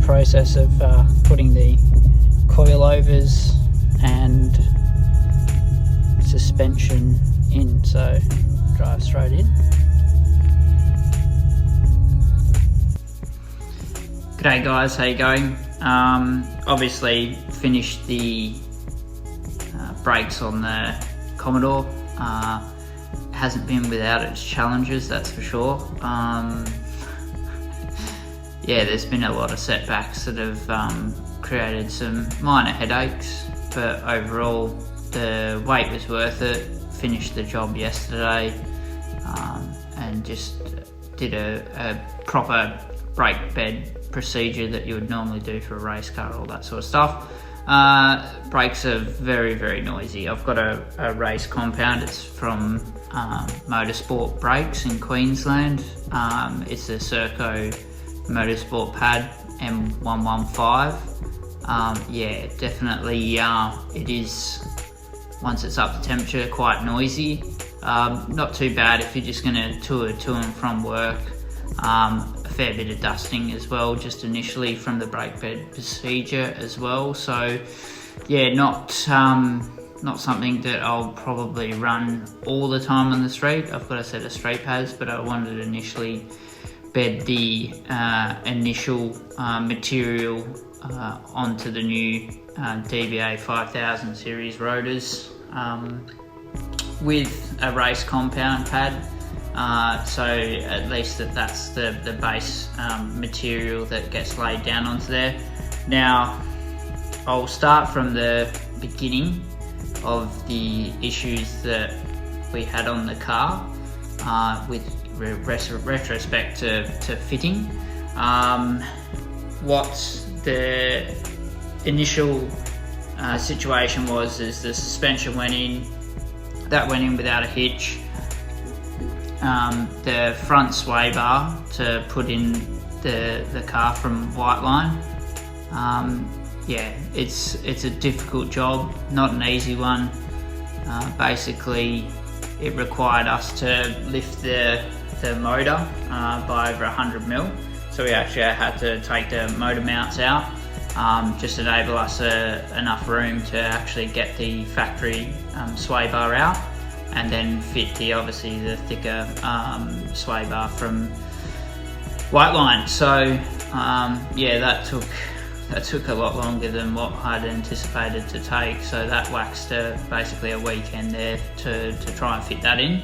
process of putting the coilovers and suspension in, so drive straight in. G'day guys, how you going? Obviously finished the brakes on the Commodore. Hasn't been without its challenges, that's for sure. Yeah, there's been a lot of setbacks that have created some minor headaches, but overall the wait was worth it. Finished the job yesterday and just did a proper brake bed procedure that you would normally do for a race car, all that sort of stuff. Brakes are very, very noisy. I've got a race compound. It's from Motorsport Brakes in Queensland. It's a Circo Motorsport pad M115. Yeah, definitely it is, once it's up to temperature, quite noisy. Not too bad if you're just going to tour to and from work. A fair bit of dusting as well, just initially from the brake bed procedure as well. So yeah, not something that I'll probably run all the time on the street. I've got a set of street pads, but I wanted to initially bed the initial material onto the new DBA 5000 series rotors with a race compound pad. So at least that's the base material that gets laid down onto there. Now I'll start from the beginning of the issues that we had on the car with retrospect to fitting. What the initial situation was is the suspension went in. That went in without a hitch. The front sway bar to put in the car from Whiteline. Yeah, it's a difficult job, not an easy one. Basically, it required us to lift the motor by over 100mm. So we actually had to take the motor mounts out, just enable us enough room to actually get the factory sway bar out, and then fit obviously the thicker sway bar from Whiteline. So yeah, that took a lot longer than what I'd anticipated to take. So that waxed basically a weekend there to try and fit that in.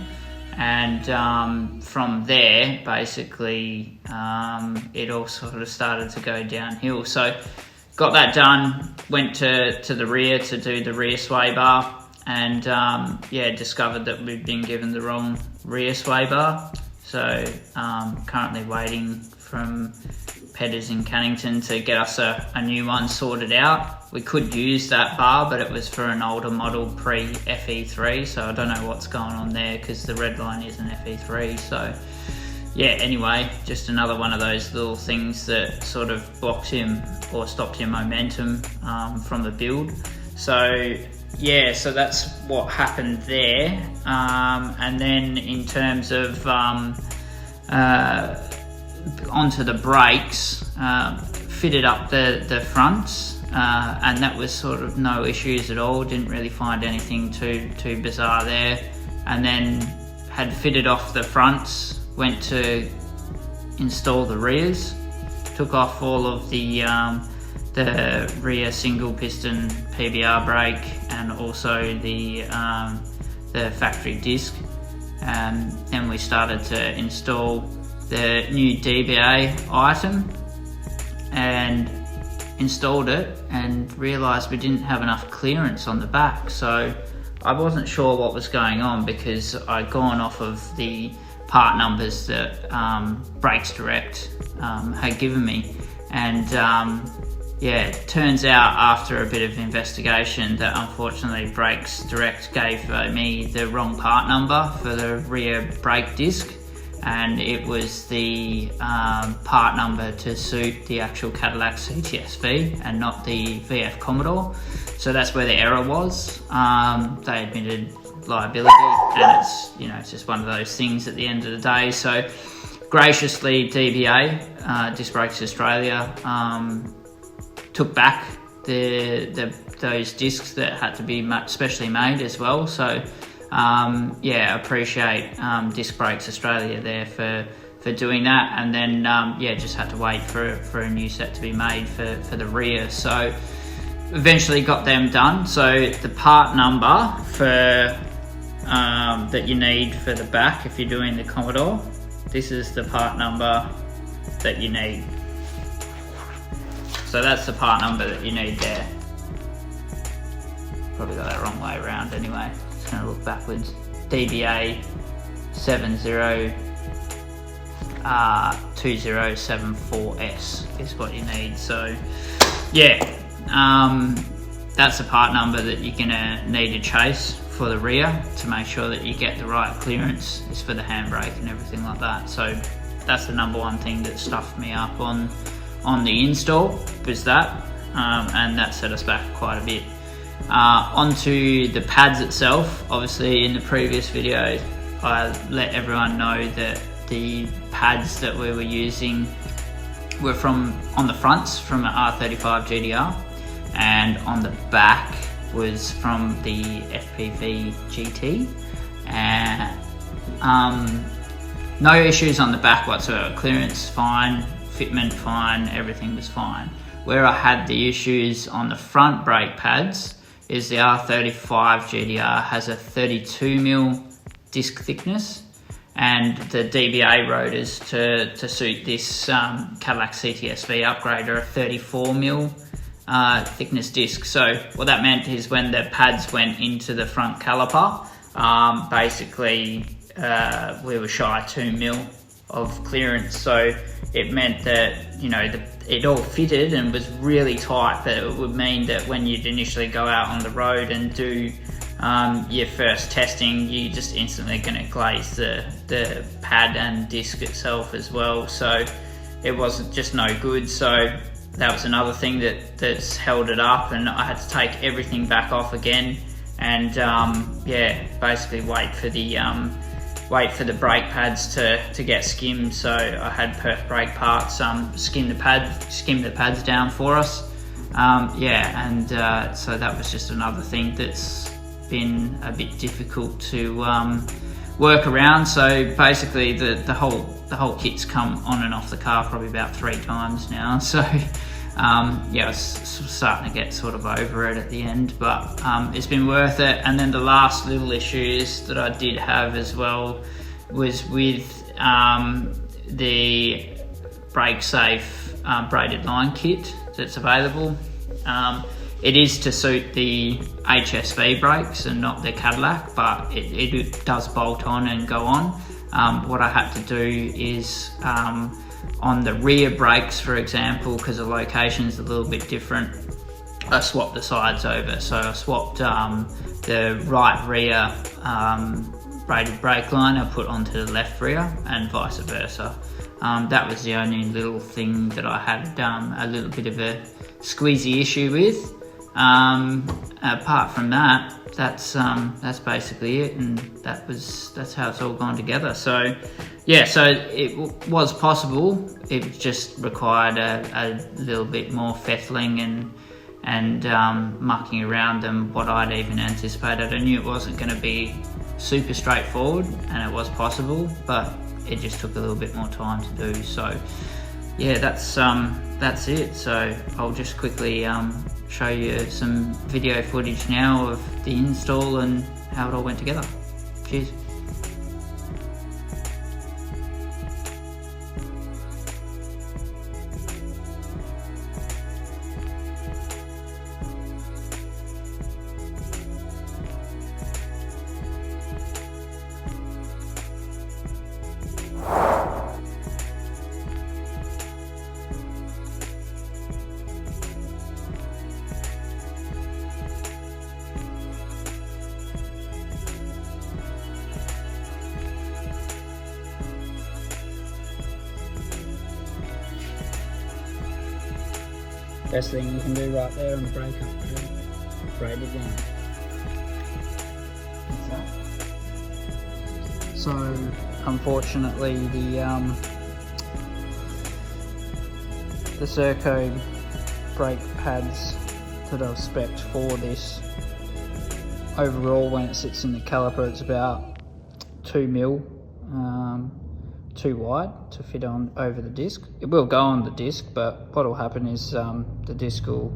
And from there, basically, it all sort of started to go downhill. So got that done, went to the rear to do the rear sway bar, and yeah, discovered that we'd been given the wrong rear sway bar. So currently waiting from Pedders in Cannington to get us a new one sorted out. We could use that bar, but it was for an older model pre-FE3, so I don't know what's going on there because the red line is an FE3. So yeah, anyway, just another one of those little things that sort of blocks him or stops your momentum from the build. So yeah, so that's what happened there. And then in terms of onto the brakes, fitted up the fronts, and that was sort of no issues at all. Didn't really find anything too bizarre there. And then had fitted off the fronts, went to install the rears, took off all of the rear single piston PBR brake and also the factory disc, and then we started to install the new DBA item and installed it, and realised we didn't have enough clearance on the back. So I wasn't sure what was going on because I'd gone off of the part numbers that Brakes Direct had given me, and yeah, it turns out after a bit of investigation that unfortunately Brakes Direct gave me the wrong part number for the rear brake disc, and it was the part number to suit the actual Cadillac CTS-V and not the VF Commodore. So that's where the error was. They admitted liability, and it's, you know, it's just one of those things at the end of the day. So graciously DBA, Disc Brakes Australia, took back those discs that had to be specially made as well. So yeah, appreciate Disc Brakes Australia there for doing that. And then yeah, just had to wait for a new set to be made for the rear. So eventually got them done. So the part number for that you need for the back, if you're doing the Commodore, this is the part number that you need. So that's the part number that you need there. Probably got that wrong way around anyway. Just gonna look backwards. DBA 2074S is what you need. So yeah, that's the part number that you're gonna need to chase for the rear to make sure that you get the right clearance. It's for the handbrake and everything like that. So that's the number one thing that stuffed me up on the install, was that, and that set us back quite a bit. Onto the pads itself. Obviously in the previous video I let everyone know that the pads that we were using were on the fronts from an R35 GTR, and on the back was from the FPV GT. And no issues on the back whatsoever. Clearance fine, fitment fine, everything was fine. Where I had the issues on the front brake pads is the R35 GTR has a 32mm disc thickness, and the DBA rotors to suit this Cadillac CTS-V upgrade are a 34mm thickness disc. So what that meant is when the pads went into the front caliper, basically we were shy of 2mm of clearance. So it meant that, you know, it all fitted and was really tight, but it would mean that when you'd initially go out on the road and do your first testing, you're just instantly going to glaze the pad and disc itself as well. So it wasn't just no good. So that was another thing that's held it up, and I had to take everything back off again, and yeah, basically wait for the brake pads to get skimmed. So I had Perth brake parts skim the pads down for us. Yeah, and so that was just another thing that's been a bit difficult to work around. So basically the whole kit's come on and off the car probably about 3 times now. So yeah, I was starting to get sort of over it at the end, but it's been worth it. And then the last little issues that I did have as well was with the brake safe braided line kit that's available. It is to suit the HSV brakes and not the Cadillac, but it does bolt on and go on. What I had to do is on the rear brakes, for example, because the location's a little bit different, I swapped the sides over. So I swapped the right rear braided brake line I put onto the left rear, and vice versa. That was the only little thing that I had a little bit of a squeezy issue with. Apart from that, that's basically it, and that's how it's all gone together. So yeah, so it was possible. It just required a little bit more fettling and mucking around than what I'd even anticipated. I knew it wasn't going to be super straightforward, and it was possible, but it just took a little bit more time to do. So yeah, that's it. So I'll just quickly show you some video footage now of the install and how it all went together. Cheers. Best thing you can do right there on the brake up, braided line. So unfortunately the the Circo brake pads that I've spec'd for this. Overall, when it sits in the caliper, it's about 2mm too wide to fit on over the disc. It will go on the disc, but what will happen is the disc will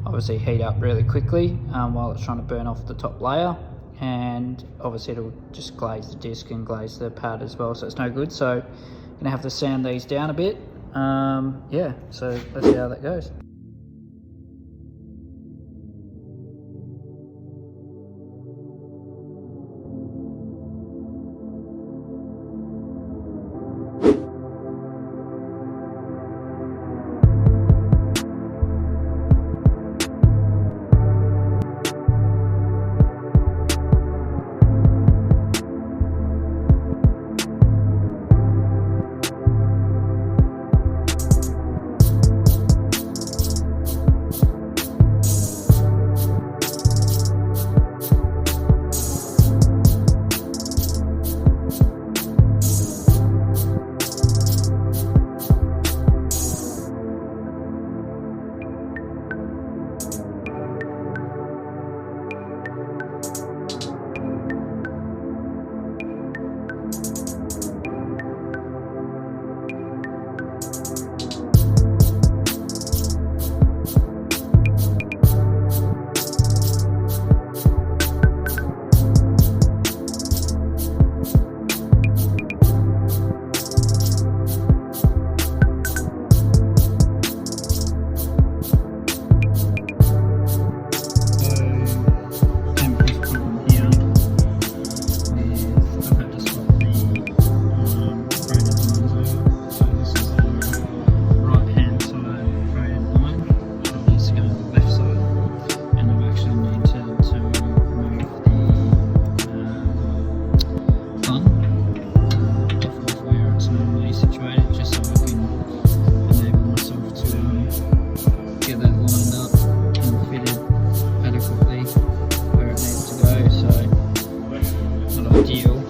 obviously heat up really quickly while it's trying to burn off the top layer, and obviously it'll just glaze the disc and glaze the pad as well, so it's no good. So I'm gonna have to sand these down a bit. Yeah, so let's see how that goes. Deal.